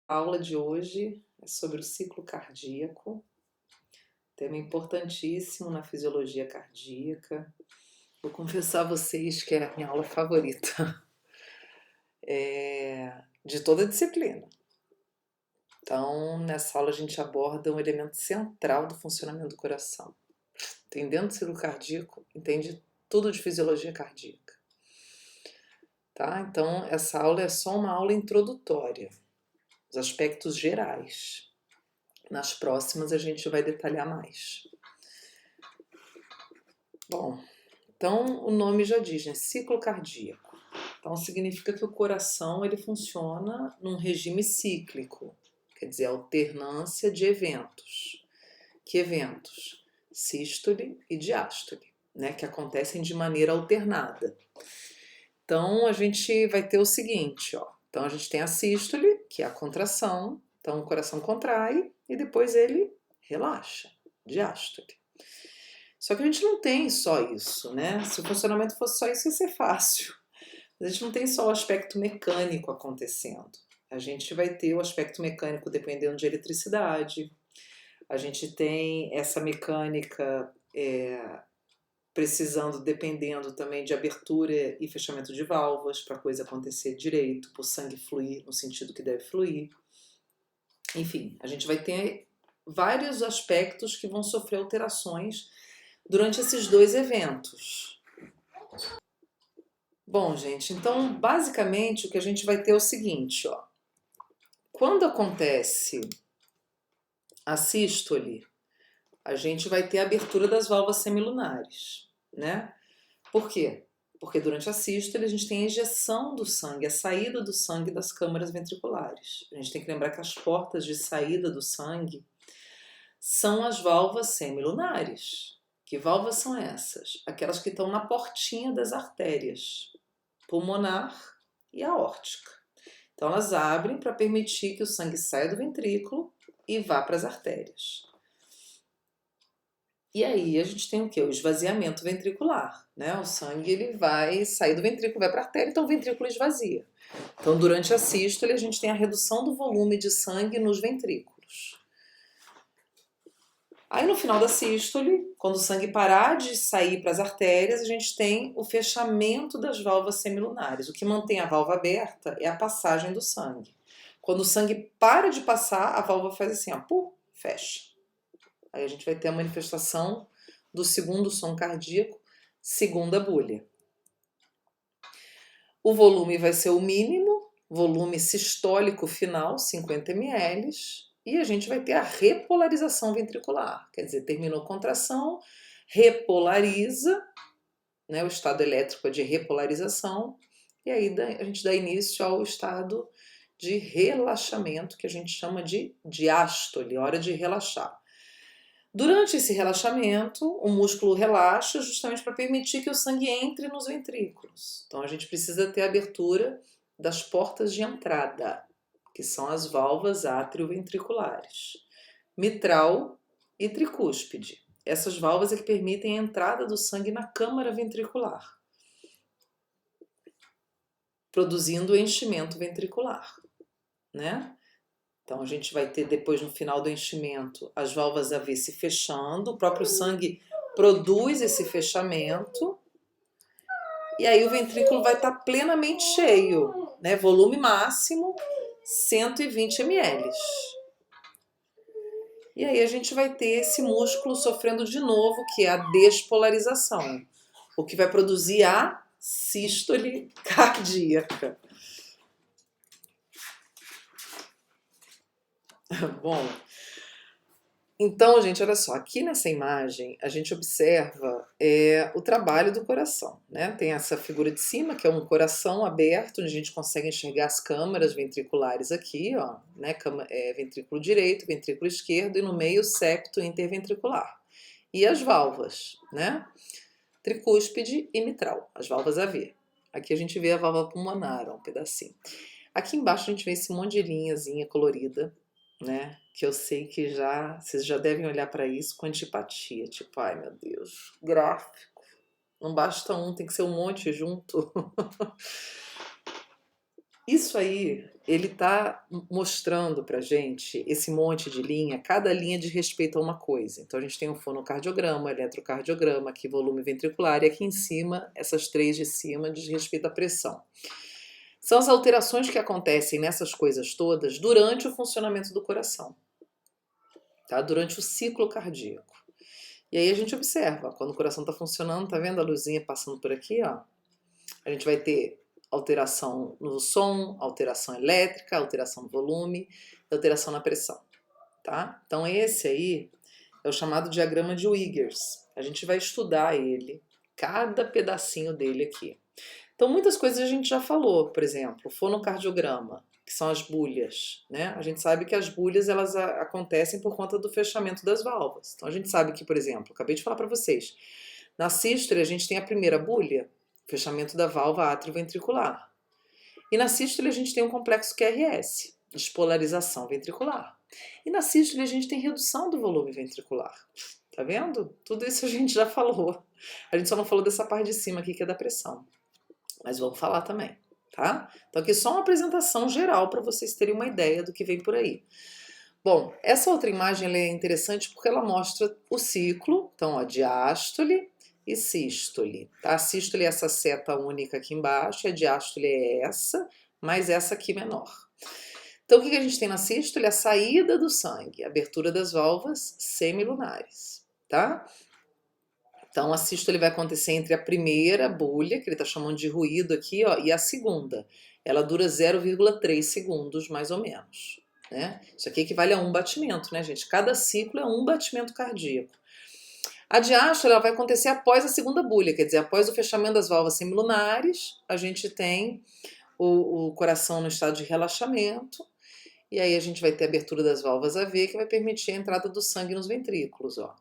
A aula de hoje é sobre o ciclo cardíaco, tema importantíssimo na fisiologia cardíaca. Vou confessar a vocês que é a minha aula favorita de toda a disciplina. Então, nessa aula a gente aborda um elemento central do funcionamento do coração. Entendendo o ciclo cardíaco, entende tudo de fisiologia cardíaca. Tá? Então, essa aula é só uma aula introdutória, os aspectos gerais. Nas próximas a gente vai detalhar mais. Bom, então o nome já diz, né? Ciclo cardíaco. Então significa que o coração ele funciona num regime cíclico, quer dizer, alternância de eventos. Que eventos? Sístole e diástole, né? Que acontecem de maneira alternada. Então a gente vai ter o seguinte, ó. Então a gente tem a sístole, que é a contração. Então o coração contrai e depois ele relaxa, diástole. Só que a gente não tem só isso, né? Se o funcionamento fosse só isso, ia ser fácil. Mas a gente não tem só o aspecto mecânico acontecendo. A gente vai ter o aspecto mecânico dependendo de eletricidade. A gente tem essa mecânica precisando, dependendo também de abertura e fechamento de válvulas para a coisa acontecer direito, para o sangue fluir no sentido que deve fluir. Enfim, a gente vai ter vários aspectos que vão sofrer alterações durante esses dois eventos. Bom, gente, então basicamente o que a gente vai ter é o seguinte, ó. Quando acontece a sístole, a gente vai ter a abertura das válvulas semilunares, né? Por quê? Porque durante a sístole a gente tem a injeção do sangue, a saída do sangue das câmaras ventriculares. A gente tem que lembrar que as portas de saída do sangue são as válvulas semilunares. Que válvulas são essas? Aquelas que estão na portinha das artérias pulmonar e aórtica. Então elas abrem para permitir que o sangue saia do ventrículo e vá para as artérias. E aí a gente tem o que? O esvaziamento ventricular, né? O sangue ele vai sair do ventrículo, vai para a artéria, então o ventrículo esvazia. Então durante a sístole a gente tem a redução do volume de sangue nos ventrículos. Aí no final da sístole, quando o sangue parar de sair para as artérias, a gente tem o fechamento das válvulas semilunares. O que mantém a válvula aberta é a passagem do sangue. Quando o sangue para de passar, a válvula faz assim, ó, pum, fecha. Aí a gente vai ter a manifestação do segundo som cardíaco, segunda bulha. O volume vai ser o mínimo, volume sistólico final, 50 ml, e a gente vai ter a repolarização ventricular, quer dizer, terminou a contração, repolariza, né, o estado elétrico é de repolarização, e aí a gente dá início ao estado de relaxamento, que a gente chama de diástole, hora de relaxar. Durante esse relaxamento, o músculo relaxa justamente para permitir que o sangue entre nos ventrículos. Então a gente precisa ter a abertura das portas de entrada, que são as válvulas atrioventriculares, mitral e tricúspide. Essas válvulas é que permitem a entrada do sangue na câmara ventricular, produzindo o enchimento ventricular, né? Então a gente vai ter depois no final do enchimento as válvulas AV se fechando, o próprio sangue produz esse fechamento e aí o ventrículo vai estar plenamente cheio, né? Volume máximo 120 ml. E aí a gente vai ter esse músculo sofrendo de novo, que é a despolarização, o que vai produzir a sístole cardíaca. Bom, então, gente, olha só, aqui nessa imagem a gente observa o trabalho do coração, né? Tem essa figura de cima, que é um coração aberto, onde a gente consegue enxergar as câmaras ventriculares aqui, ó, né? Ventrículo direito, ventrículo esquerdo e no meio o septo interventricular. E as válvulas, né? Tricúspide e mitral, as válvulas AV. Aqui a gente vê a válvula pulmonar, ó, um pedacinho. Aqui embaixo a gente vê esse monte de linhazinha colorida, né? Que eu sei que vocês já devem olhar para isso com antipatia, tipo, ai meu Deus, gráfico. Não basta um, tem que ser um monte junto. Isso aí, ele está mostrando pra gente esse monte de linha, cada linha diz respeito a uma coisa. Então a gente tem um fonocardiograma, eletrocardiograma, aqui volume ventricular, e aqui em cima, essas três de cima diz respeito à pressão. São as alterações que acontecem nessas coisas todas durante o funcionamento do coração, tá? Durante o ciclo cardíaco. E aí a gente observa, quando o coração está funcionando, tá vendo a luzinha passando por aqui, ó? A gente vai ter alteração no som, alteração elétrica, alteração no volume, alteração na pressão, tá? Então esse aí é o chamado diagrama de Wiggers. A gente vai estudar ele, cada pedacinho dele aqui. Então muitas coisas a gente já falou, por exemplo, o fonocardiograma, que são as bulhas, né? A gente sabe que as bulhas elas acontecem por conta do fechamento das válvulas. Então a gente sabe que, por exemplo, acabei de falar para vocês, na sístole a gente tem a primeira bulha, fechamento da válvula atrioventricular. E na sístole a gente tem um complexo QRS, despolarização ventricular. E na sístole a gente tem redução do volume ventricular. Tá vendo? Tudo isso a gente já falou. A gente só não falou dessa parte de cima aqui que é da pressão. Mas vamos falar também, tá? Então aqui só uma apresentação geral para vocês terem uma ideia do que vem por aí. Bom, essa outra imagem ela é interessante porque ela mostra o ciclo, então ó, diástole e sístole, tá? A sístole é essa seta única aqui embaixo, a diástole é essa, mais essa aqui menor. Então o que a gente tem na sístole? A saída do sangue, a abertura das válvulas semilunares, tá? Então a sístole vai acontecer entre a primeira bulha, que ele está chamando de ruído aqui, ó, e a segunda. Ela dura 0,3 segundos, mais ou menos, né? Isso aqui equivale a um batimento, né, gente? Cada ciclo é um batimento cardíaco. A diástole ela vai acontecer após a segunda bulha, quer dizer, após o fechamento das válvulas semilunares, a gente tem o coração no estado de relaxamento, e aí a gente vai ter a abertura das válvulas AV, que vai permitir a entrada do sangue nos ventrículos, ó.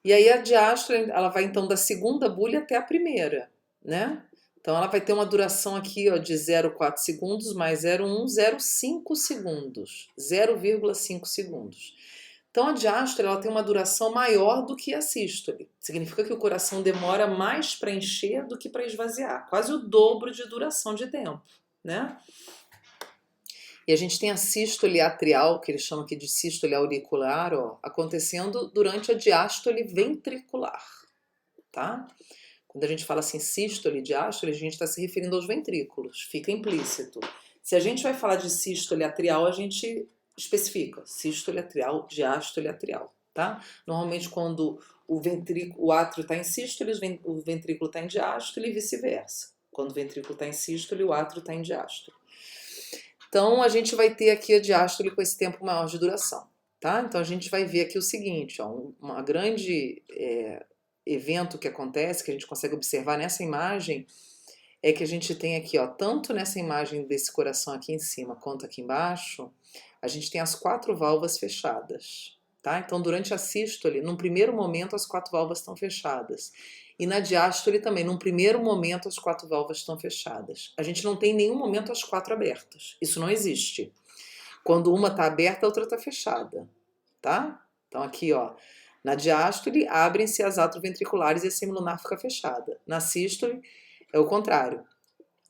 E aí a diástole, ela vai então da segunda bulha até a primeira, né? Então ela vai ter uma duração aqui, ó, de 0,4 segundos mais 0,1, 0,5 segundos, 0,5 segundos. Então a diástole ela tem uma duração maior do que a sístole. Significa que o coração demora mais para encher do que para esvaziar, quase o dobro de duração de tempo, né? E a gente tem a sístole atrial, que eles chamam aqui de sístole auricular, ó, acontecendo durante a diástole ventricular, tá? Quando a gente fala assim sístole e diástole, a gente está se referindo aos ventrículos, fica implícito. Se a gente vai falar de sístole atrial, a gente especifica sístole atrial, diástole atrial, tá? Normalmente quando o átrio está em sístole, o ventrículo está em diástole e vice-versa. Quando o ventrículo está em sístole, o átrio está em diástole. Então, a gente vai ter aqui a diástole com esse tempo maior de duração, tá? Então, a gente vai ver aqui o seguinte, ó, uma grande evento que acontece, que a gente consegue observar nessa imagem, é que a gente tem aqui, ó, tanto nessa imagem desse coração aqui em cima quanto aqui embaixo, a gente tem as 4 válvulas fechadas, tá? Então, durante a sístole, num primeiro momento, as 4 válvulas estão fechadas. E na diástole também, num primeiro momento, as 4 válvulas estão fechadas. A gente não tem em nenhum momento as 4 abertas. Isso não existe. Quando uma está aberta, a outra está fechada, tá? Então aqui, ó, na diástole, abrem-se as atrioventriculares e a semilunar fica fechada. Na sístole, é o contrário.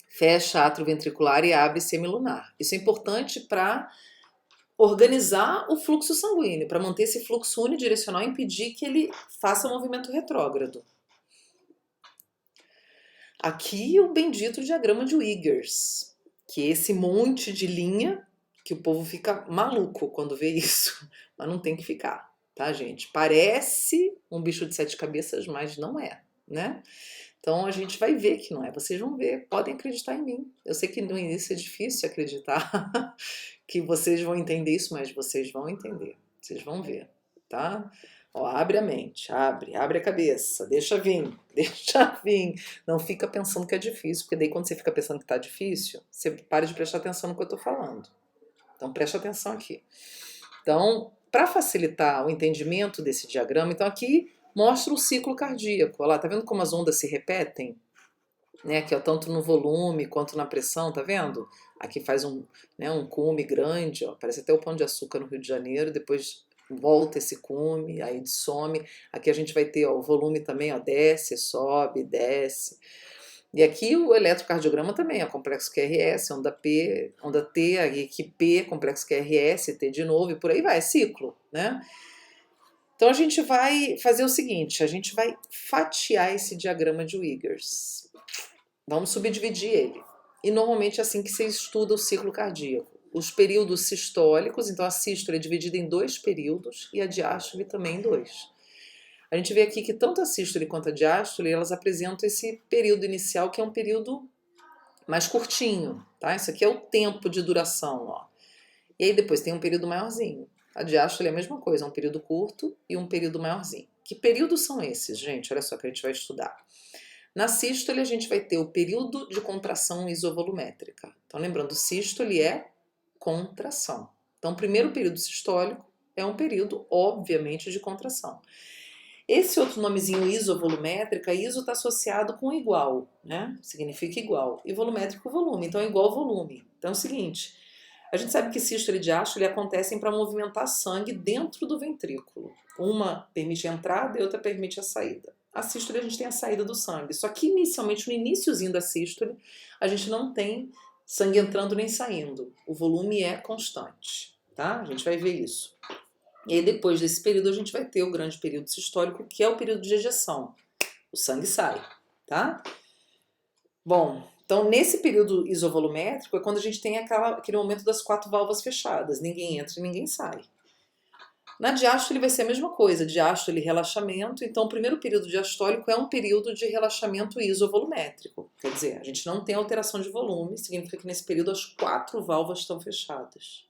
Fecha a atrioventricular e abre semilunar. Isso é importante para organizar o fluxo sanguíneo, para manter esse fluxo unidirecional e impedir que ele faça movimento retrógrado. Aqui o bendito diagrama de Wiggers, que é esse monte de linha que o povo fica maluco quando vê isso, mas não tem que ficar, tá, gente? Parece um bicho de 7 cabeças, mas não é, né? Então a gente vai ver que não é, vocês vão ver, podem acreditar em mim. Eu sei que no início é difícil acreditar que vocês vão entender isso, mas vocês vão entender, vocês vão ver, tá? Ó, abre a mente, abre a cabeça, deixa vir, deixa vir. Não fica pensando que é difícil, porque daí quando você fica pensando que tá difícil, você para de prestar atenção no que eu tô falando. Então presta atenção aqui. Então, para facilitar o entendimento desse diagrama, então aqui mostra o ciclo cardíaco. Olha lá, tá vendo como as ondas se repetem? Né, que é tanto no volume quanto na pressão, tá vendo? Aqui faz um cume grande, ó, parece até o Pão de Açúcar no Rio de Janeiro, depois volta esse cume, aí some. Aqui a gente vai ter, ó, o volume também, ó, desce, sobe, desce. E aqui o eletrocardiograma também é complexo QRS, onda P, onda T, aí aqui P, complexo QRS, T de novo e por aí vai, é ciclo, né? Então a gente vai fazer o seguinte, a gente vai fatiar esse diagrama de Wiggers. Vamos subdividir ele. E normalmente é assim que se estuda o ciclo cardíaco. Os períodos sistólicos, então a sístole é dividida em 2 períodos e a diástole também em 2. A gente vê aqui que tanto a sístole quanto a diástole, elas apresentam esse período inicial que é um período mais curtinho, tá? Isso aqui é o tempo de duração, ó. E aí depois tem um período maiorzinho. A diástole é a mesma coisa, um período curto e um período maiorzinho. Que períodos são esses, gente? Olha só que a gente vai estudar. Na sístole, a gente vai ter o período de contração isovolumétrica. Então, lembrando, sístole é contração. Então, o primeiro período sistólico é um período, obviamente, de contração. Esse outro nomezinho isovolumétrica, iso está associado com igual, né? Significa igual. E volumétrico, volume. Então, é igual volume. Então, é o seguinte, a gente sabe que sístole e diástole acontecem para movimentar sangue dentro do ventrículo. Uma permite a entrada e outra permite a saída. A sístole a gente tem a saída do sangue. Só que inicialmente, no iniciozinho da sístole, a gente não tem sangue entrando nem saindo. O volume é constante, tá? A gente vai ver isso. E aí depois desse período a gente vai ter o grande período sistólico, que é o período de ejeção. O sangue sai, tá? Bom, então nesse período isovolumétrico é quando a gente tem aquele momento das 4 válvulas fechadas. Ninguém entra e ninguém sai. Na diástole vai ser a mesma coisa, diástole relaxamento, então o primeiro período diastólico é um período de relaxamento isovolumétrico, quer dizer, a gente não tem alteração de volume, significa que nesse período as 4 válvulas estão fechadas,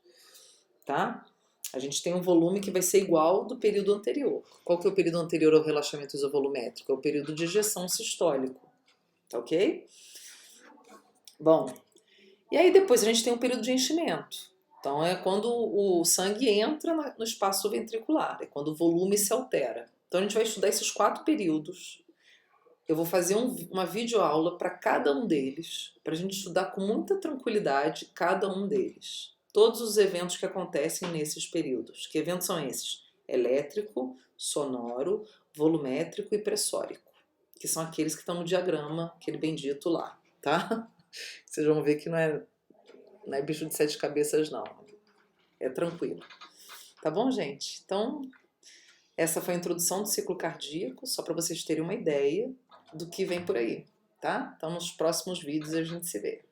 tá? A gente tem um volume que vai ser igual do período anterior. Qual que é o período anterior ao relaxamento isovolumétrico? É o período de ejeção sistólico, tá ok? Bom, e aí depois a gente tem um período de enchimento. Então é quando o sangue entra no espaço ventricular, é quando o volume se altera. Então a gente vai estudar esses 4 períodos. Eu vou fazer uma videoaula para cada um deles, para a gente estudar com muita tranquilidade cada um deles. Todos os eventos que acontecem nesses períodos. Que eventos são esses? Elétrico, sonoro, volumétrico e pressórico. Que são aqueles que estão no diagrama, aquele bendito lá, tá? Vocês vão ver que não é bicho de 7 cabeças, não. É tranquilo. Tá bom, gente? Então, essa foi a introdução do ciclo cardíaco, só para vocês terem uma ideia do que vem por aí, tá? Então, nos próximos vídeos a gente se vê.